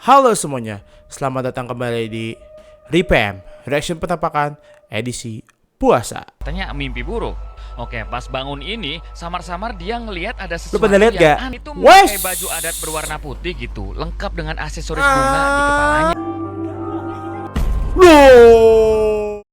Halo semuanya, selamat datang kembali di Ripem Reaction Penampakan edisi puasa. Katanya mimpi buruk. Oke, pas bangun ini samar-samar dia ngelihat ada Lu sesuatu pada lihat gak? yang itu memakai baju adat berwarna putih gitu, lengkap dengan aksesoris bunga di kepalanya. Loh.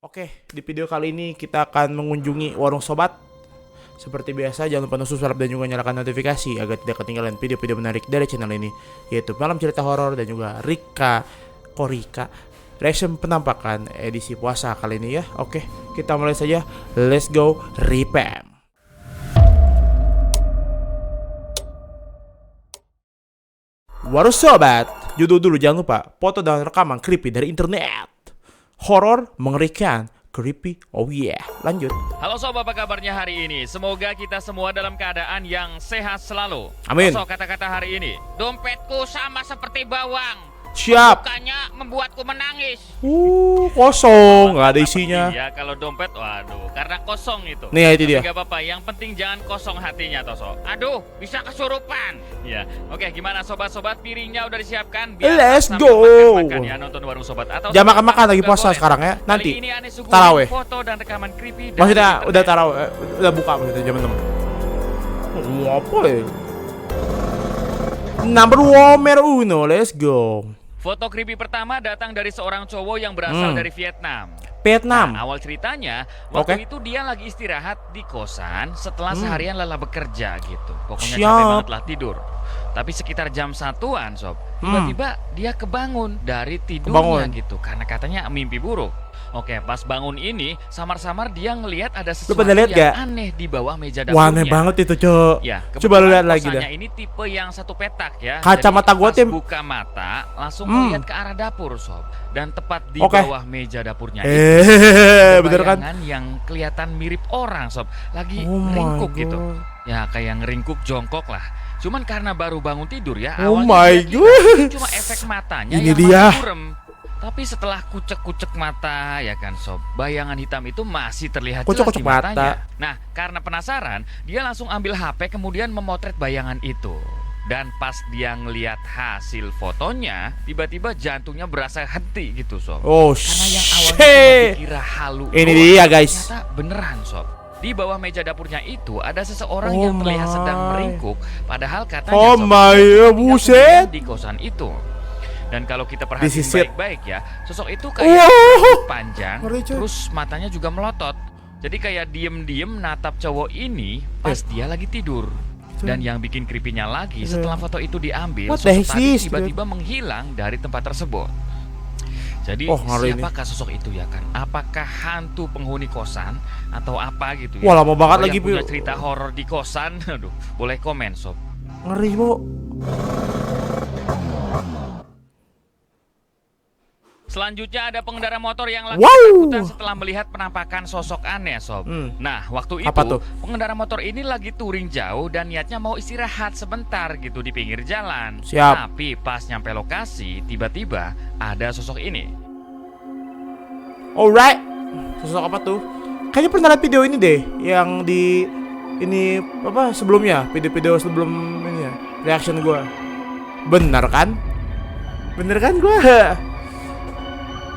Oke, di video kali ini kita akan mengunjungi warung sobat. Seperti biasa, jangan lupa subscribe dan juga nyalakan notifikasi agar tidak ketinggalan video-video menarik dari channel ini, yaitu Malam Cerita Horor dan juga Rika Korika Reaction Penampakan edisi puasa kali ini ya. Oke, kita mulai saja. Let's go Ripem. Warung sobat, judul dulu jangan lupa, foto dan rekaman creepy dari internet. Horor, mengerikan, creepy, oh yeah. Lanjut. Halo sob, apa kabarnya hari ini? Semoga kita semua dalam keadaan yang sehat selalu. Amin. So, kata-kata hari ini, dompetku sama seperti bawang. Siap. Bukannya membuatku menangis. Kosong, nggak ada isinya. Iya, kalau dompet, waduh, karena kosong itu. Nih, itu dia. Tapi gak apa-apa, yang penting jangan kosong hatinya, Toso. Aduh, bisa kesurupan. Ya, oke, gimana sobat-sobat, piringnya udah disiapkan? Let's sambil go. makan ya, nonton warung sobat. Atau Jangan makan-makan lagi juga puasa boleh. sekarang ya. Nanti Kali ini Ane suguhin taraweh. foto dan rekaman creepy. Maksudnya udah taraweh, udah buka maksudnya teman-teman. Apa ya? Number uno, let's go. Foto creepy pertama datang dari seorang cowok yang berasal dari Vietnam. Vietnam. Nah, awal ceritanya, waktu itu dia lagi istirahat di kosan setelah seharian lelah bekerja gitu. Pokoknya capek banget lah tidur. Tapi sekitar jam 1-an sob, tiba-tiba dia kebangun dari tidurnya gitu. Karena katanya mimpi buruk. Oke, pas bangun ini, samar-samar dia ngelihat ada sesuatu pada lihat yang gak? aneh di bawah meja dapurnya. Wah, aneh banget itu, Cok. Ya, coba lu lihat lagi dah. kosannya ini tipe yang satu petak ya. Kacamata Jadi, gua pas tim buka mata, langsung melihat ke arah dapur sob. Dan tepat di Oke. bawah meja dapurnya Bener kan? bayangan yang kelihatan mirip orang sob, lagi Oh my ringkuk God. gitu. Ya kayak ngeringkuk jongkok lah. Cuman karena baru bangun tidur ya, Oh awalnya my dia kira God. itu cuma efek matanya Ini yang dia. masih burem. Tapi setelah kucek-kucek mata ya kan sob, bayangan hitam itu masih terlihat jelas Kucek-kucek di matanya. mata. Nah, karena penasaran, dia langsung ambil HP kemudian memotret bayangan itu. Dan pas dia ngelihat hasil fotonya, tiba-tiba jantungnya berasa henti gitu sob. Oh Karena yang awalnya cuma shit. dikira halu Ini doang, dia, guys. ternyata beneran sob. Di bawah meja dapurnya itu ada seseorang Oh yang terlihat my. sedang meringkuk. Padahal katanya Oh sob, my, dia buset. di kosan itu. Dan kalau kita perhatiin Disisit. baik-baik ya, sosok itu kayak panjang, Ngeri, coy. terus matanya juga melotot. Jadi kayak diem-diem natap cowok ini pas dia lagi tidur. Dan yang bikin creepy-nya lagi, setelah foto itu diambil, What the sosok heck tadi is, tiba-tiba menghilang dari tempat tersebut. Jadi ngeri ini. siapakah sosok itu ya kan? Apakah hantu penghuni kosan atau apa gitu ya? Wah, lama banget Kalau lagi, yang punya Pi. cerita horor di kosan, aduh, boleh komen sob. Ngeri, Bu. Selanjutnya ada pengendara motor yang lagi Wow. ketakutan setelah melihat penampakan sosok aneh sob. Nah waktu Apa itu tuh? pengendara motor ini lagi touring jauh dan niatnya mau istirahat sebentar gitu di pinggir jalan. Siap. Tapi pas nyampe lokasi tiba-tiba ada sosok ini. Alright. Sosok apa tuh? Kayaknya pernah lihat video ini deh, yang di ini apa sebelumnya, video-video sebelum ini ya, reaction gua. Bener kan? Bener kan gua?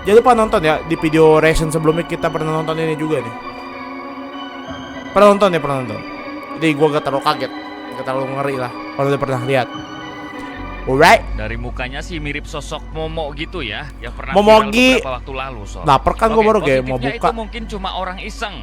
Jangan lupa nonton ya, di video reaction sebelumnya kita pernah nonton ini juga nih. Pernah nonton ya, pernah nonton. Jadi gua gak terlalu kaget, gak terlalu ngeri lah kalau udah pernah lihat. Alright. Dari mukanya sih mirip sosok Momo gitu ya, yang pernah Momogi. viral beberapa waktu lalu sob. Lapar kan gua Oke, baru kayak mau positifnya buka. itu mungkin cuma orang iseng.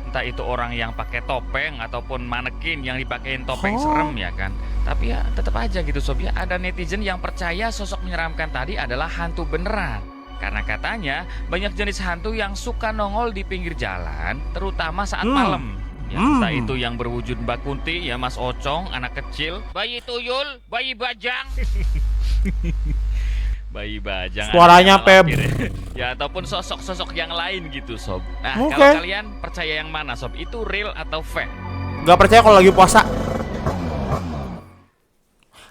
Entah itu orang yang pakai topeng ataupun manekin yang dipakein topeng serem ya kan. Tapi ya tetap aja gitu sob ya, ada netizen yang percaya sosok menyeramkan tadi adalah hantu beneran. Karena katanya banyak jenis hantu yang suka nongol di pinggir jalan, terutama saat malam. Ya, entah itu yang berwujud Mbak Kunti, ya Mas Ocong, anak kecil, bayi tuyul, bayi bajang. Bayi bajang. Suaranya anak Peb. Ya ataupun sosok-sosok yang lain gitu sob. Nah Oke. kalau kalian percaya yang mana sob? Itu real atau fake? Gak percaya kalau lagi puasa.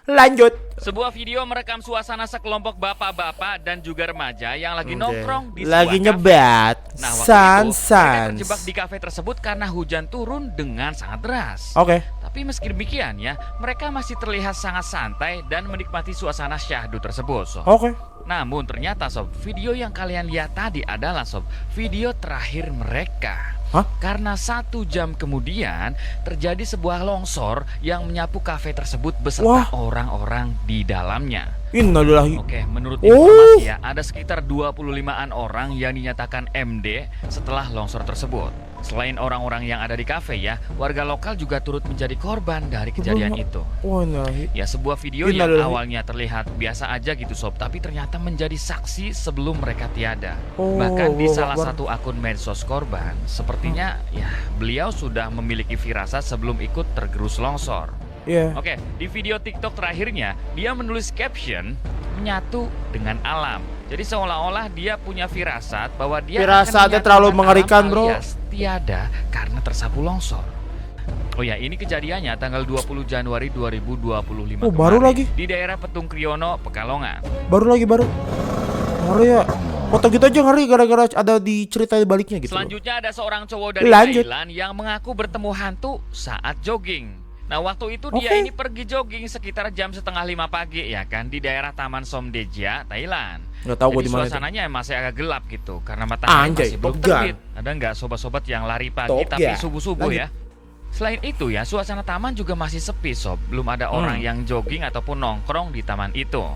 Lanjut. Sebuah video merekam suasana sekelompok bapak-bapak dan juga remaja yang lagi nongkrong di lagi sebuah nyebat. kafe. Nah, waktu Sans. itu mereka terjebak di kafe tersebut karena hujan turun dengan sangat deras. Oke. Tapi meski demikian ya, mereka masih terlihat sangat santai dan menikmati suasana syahdu tersebut, Sob. Oke. Namun ternyata Sob, video yang kalian lihat tadi adalah Sob, video terakhir mereka. Hah? Karena 1 jam kemudian terjadi sebuah longsor yang menyapu kafe tersebut beserta orang-orang di dalamnya. Innalillahi. Oke, menurut informasi ya, ada sekitar 25-an orang yang dinyatakan MD setelah longsor tersebut. Selain orang-orang yang ada di kafe ya, warga lokal juga turut menjadi korban dari kejadian itu. Wallahi. Ya, sebuah video yang Innalillahi. awalnya terlihat biasa aja gitu Sob, tapi ternyata menjadi saksi sebelum mereka tiada. Oh, Bahkan di Allahu salah Akbar. satu akun medsos korban, sepertinya ya beliau sudah memiliki firasat sebelum ikut tergerus longsor. Iya. Oke, di video TikTok terakhirnya, dia menulis caption menyatu dengan alam. Jadi seolah-olah dia punya firasat bahwa dia Firasatnya akan menyatu terlalu dengan mengerikan, alam bro. alias tiada karena tersapu longsor. Oh ya, ini kejadiannya tanggal 20 Januari 2025 Oh, baru kemarin lagi? di daerah Petung Kriono, Pekalongan. Baru. Ngeri ya. Foto gitu aja ngeri gara-gara ada di cerita baliknya gitu. Selanjutnya ada seorang cowok dari Lanjut. Thailand yang mengaku bertemu hantu saat jogging. Nah, waktu itu dia Oke. ini pergi jogging sekitar jam setengah 5 pagi ya kan di daerah Taman Somdeja, Thailand. Nggak tahu gua Jadi di mana itu. suasananya masih agak gelap gitu karena matahari Anjay, masih belum Top Gun. terbit. Ada nggak sobat-sobat yang lari pagi Top tapi Gun. subuh-subuh Lanjut. ya? Selain itu ya, suasana taman juga masih sepi sob. Belum ada orang yang jogging ataupun nongkrong di taman itu.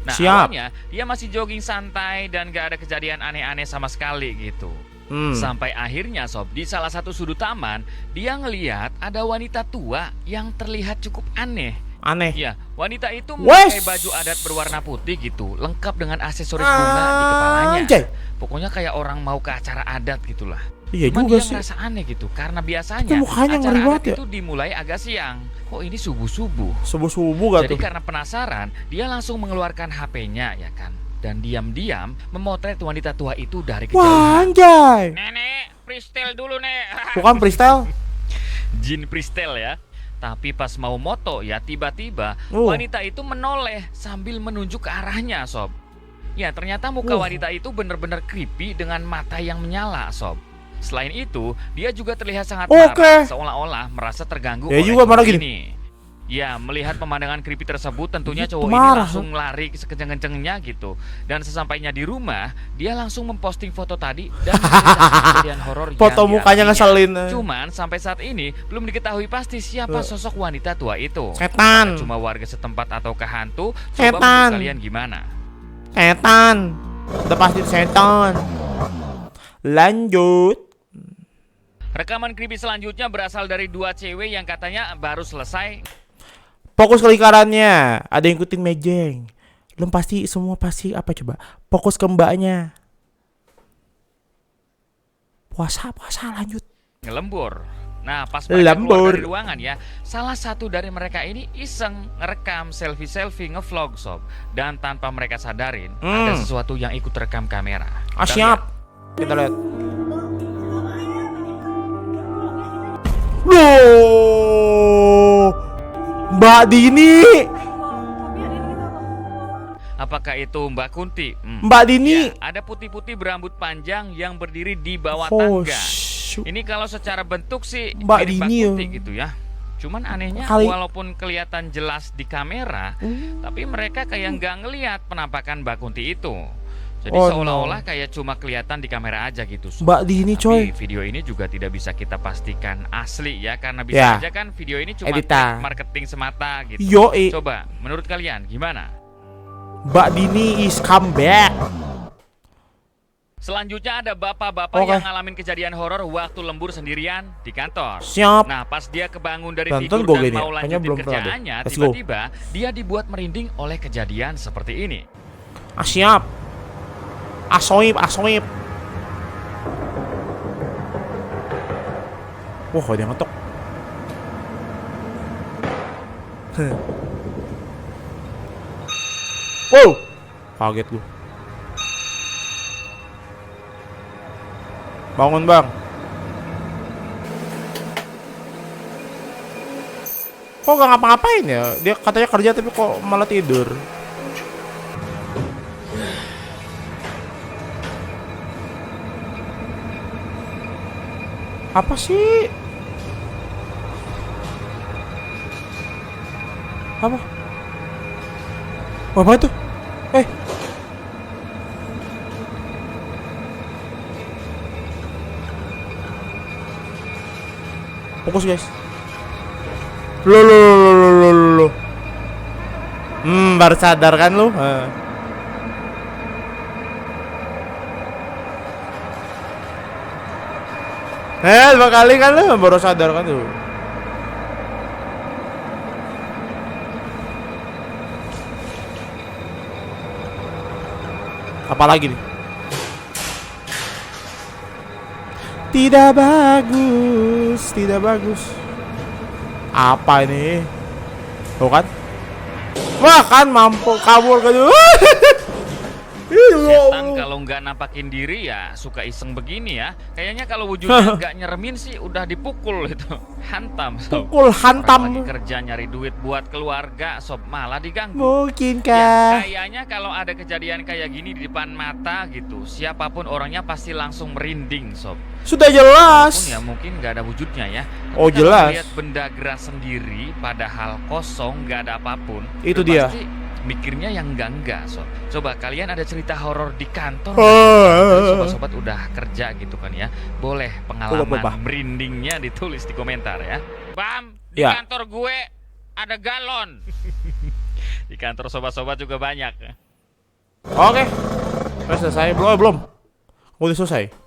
Nah, Siap. awalnya dia masih jogging santai dan gak ada kejadian aneh-aneh sama sekali gitu. Sampai akhirnya sob, di salah satu sudut taman, dia ngeliat ada wanita tua yang terlihat cukup aneh. Aneh. Ya, wanita itu memakai Wes. baju adat berwarna putih gitu, lengkap dengan aksesoris bunga di kepalanya. Anjay. Pokoknya kayak orang mau ke acara adat gitulah. Iya Cuman juga dia sih. ngerasa aneh gitu, karena biasanya Itu mukanya acara ngeri adat banget ya. itu dimulai agak siang. Kok ini subuh-subuh? Subuh-subuh gak Jadi tuh? karena penasaran, dia langsung mengeluarkan HP-nya ya kan. Dan diam-diam memotret wanita tua itu dari Wah, kejauhan. anjay. Nenek, freestyle dulu, Nek. Bukan freestyle. Jin freestyle ya. Tapi pas mau moto ya tiba-tiba Oh. wanita itu menoleh sambil menunjuk ke arahnya, sob. Ya, ternyata muka wanita itu benar-benar creepy dengan mata yang menyala, sob. Selain itu, dia juga terlihat sangat Oke. marah, seolah-olah merasa terganggu Ya oleh juga marah cowok gini. ini. Ya, melihat pemandangan creepy tersebut, tentunya Gitu, cowok ini marah, langsung lari sekenceng-kencengnya gitu. Dan sesampainya di rumah, dia langsung memposting foto tadi dan menceritakan kejadian horor yang Foto mukanya dialaminya. ngeselin. Cuman sampai saat ini belum diketahui pasti siapa sosok wanita tua itu. Setan. Apakah cuma warga setempat ataukah hantu? Coba Setan. menurut kalian gimana? Setan. Udah pasti setan. Lanjut. Rekaman creepy selanjutnya berasal dari 2 cewek yang katanya baru selesai. Fokus ke lingkarannya. Ada yang ikutin mejeng. Belum pasti, semua pasti apa coba? Fokus ke mbaknya. Puasa lanjut. Ngelembur. Nah, pas mereka keluar Lembur. dari ruangan ya, salah satu dari mereka ini iseng ngerekam selfie ngevlog sob. Dan tanpa mereka sadarin, ada sesuatu yang ikut rekam kamera. Ah, Kita siap. lihat. Kita lihat. Loh. Mbak Dini. Apakah itu Mbak Kunti? Mbak Dini. Ya, ada putih-putih berambut panjang yang berdiri di bawah Oh, tangga. shoot. Ini kalau secara bentuk sih Mbak mirip Dini ya. Kunti gitu ya. Cuman anehnya Kali- walaupun kelihatan jelas di kamera, tapi mereka kayak nggak ngelihat penampakan Mbak Kunti itu. Jadi Oh, seolah-olah kayak cuma kelihatan di kamera aja gitu. Sob. Mbak Dini Tapi coy. video ini juga tidak bisa kita pastikan asli ya, karena bisa Ya. aja kan video ini cuma Editan. trik marketing semata gitu. Yoi. Coba menurut kalian gimana? Mbak Dini is come back. Selanjutnya ada bapak-bapak Oke. yang ngalamin kejadian horor waktu lembur sendirian di kantor. Siap. Nah, pas dia kebangun dari Tonton tidur gua dan gini ya. mau Kayaknya lanjutin belum pernah deh. kerjaannya, Let's go. tiba-tiba dia dibuat merinding oleh kejadian seperti ini. Ah, siap. Asoib. Wah, dia ngetok. Wow. Kaget lu. Bangun, Bang. Kok gak ngapa-ngapain ya? Dia katanya kerja tapi kok malah tidur. Apa sih? Apa? Apa itu? Fokus guys. Lo. Baru sadar kan lu? Dua kali kan lu baru sadar kan tuh. Apalagi nih? Tidak bagus, tidak bagus. Apa ini? Tuh kan? Wah kan mampu kabur kan? Setan kalau nggak nampakin diri ya suka iseng begini ya. Kayaknya kalau wujudnya nggak nyeremin sih udah dipukul itu. Hantam sob. Pukul hantam. Orang lagi kerja nyari duit buat keluarga sob, malah diganggu. Mungkinkah? Ya, kayaknya kalau ada kejadian kayak gini di depan mata gitu, siapapun orangnya pasti langsung merinding sob. Sudah jelas. Walaupun ya mungkin nggak ada wujudnya ya. Oh, Tapi kalau jelas. lihat benda gerak sendiri padahal kosong nggak ada apapun. Itu udah dia. Pasti mikirnya yang enggak sob. Coba kalian ada cerita horor di kantor? Sobat-sobat udah kerja gitu kan ya. Boleh pengalaman merindingnya ditulis di komentar ya. Bam, di Ya. kantor gue ada galon. Di kantor sobat-sobat juga banyak. Oke. Udah selesai belum? Udah selesai.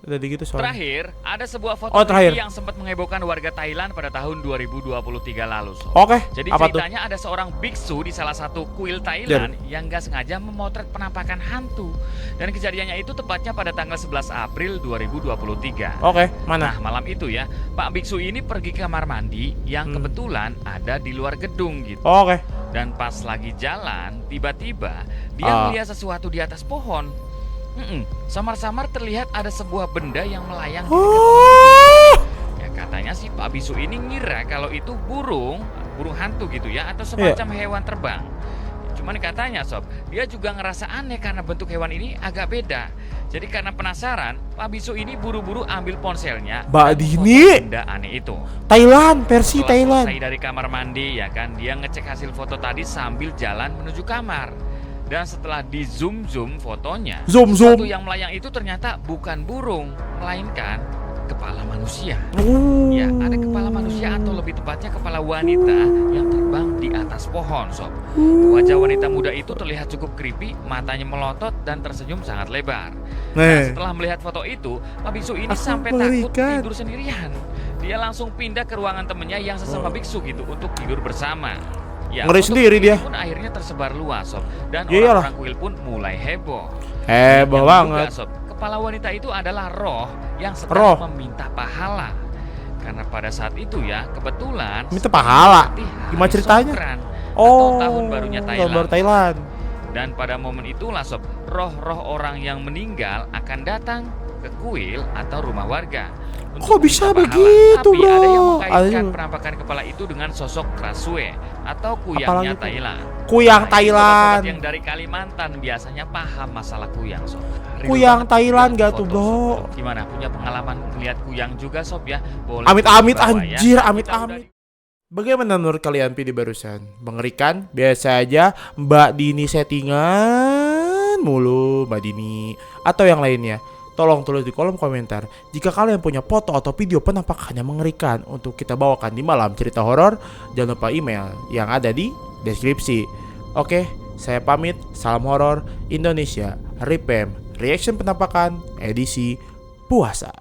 Udah gitu soalnya. Terakhir, ada sebuah foto terakhir. yang sempat menghebohkan warga Thailand pada tahun 2023 lalu. Sob. Oke. Jadi Apa tuh? ceritanya ada seorang biksu di salah satu kuil Thailand yang gak sengaja memotret penampakan hantu. Dan kejadiannya itu tepatnya pada tanggal 11 April 2023. Oke, mana? Nah, malam itu ya, Pak biksu ini pergi ke kamar mandi yang kebetulan ada di luar gedung gitu. Oke. Dan pas lagi jalan, tiba-tiba dia melihat sesuatu di atas pohon. Samar-samar terlihat ada sebuah benda yang melayang di dekat pohon. Ya katanya sih Pak Bisu ini ngira kalau itu burung hantu gitu ya, atau semacam hewan terbang. Cuman katanya sob, dia juga ngerasa aneh karena bentuk hewan ini agak beda. Jadi karena penasaran, Pak Bisu ini buru-buru ambil ponselnya Mbak dan Dini. memfoto benda aneh itu. Thailand, versi Setelah Thailand. selesai dari kamar mandi ya kan, dia ngecek hasil foto tadi sambil jalan menuju kamar. Dan setelah di zoom fotonya, Zoom. sesuatu yang melayang itu ternyata bukan burung, melainkan kepala manusia. Ya, ada kepala manusia atau lebih tepatnya kepala wanita yang terbang di atas pohon, sob. Wajah wanita muda itu terlihat cukup creepy, matanya melotot dan tersenyum sangat lebar. Nah, setelah melihat foto itu, Pak Biksu ini sampai takut tidur sendirian. Dia langsung pindah ke ruangan temennya yang sesama biksu gitu untuk tidur bersama. Ya, Ngeri sendiri dia. pun akhirnya tersebar luas, sob. Dan Iyalah. orang-orang kuil pun mulai heboh. Heboh Yang banget. juga, sob, kepala wanita itu adalah roh yang sedang meminta pahala. Karena pada saat itu ya, kebetulan Minta pahala. berarti hari Gimana ceritanya? Songkran atau tahun barunya Tahun baru Thailand. Thailand. Dan pada momen itulah sob, roh-roh orang yang meninggal akan datang ke kuil atau rumah warga. Kok bisa meminta pahala. begitu, Tapi ada yang bro? mengkaitkan Aduh. penampakan kepala itu dengan sosok Krasue atau kuyangnya Apalagi tuh? Thailand. Kuyang Nah, ini Thailand. sobat-sobat yang dari Kalimantan biasanya paham masalah kuyang, sob. Rindu Kuyang banget Thailand lihat gak tuh, foto, bro? sob. Gimana, punya pengalaman melihat kuyang juga, sob ya? Boleh Amit-amit dibawa ya. anjir, Kita amit-amit. Bagaimana menurut kalian video barusan? Mengerikan? Biasa aja Mbak Dini settingan mulu Mbak Dini atau yang lainnya? Tolong tulis di kolom komentar jika kalian punya foto atau video penampakan yang mengerikan untuk kita bawakan di malam cerita horor. Jangan lupa email yang ada di deskripsi. Oke, saya pamit. Salam horor Indonesia. Ripem Reaction Penampakan edisi puasa.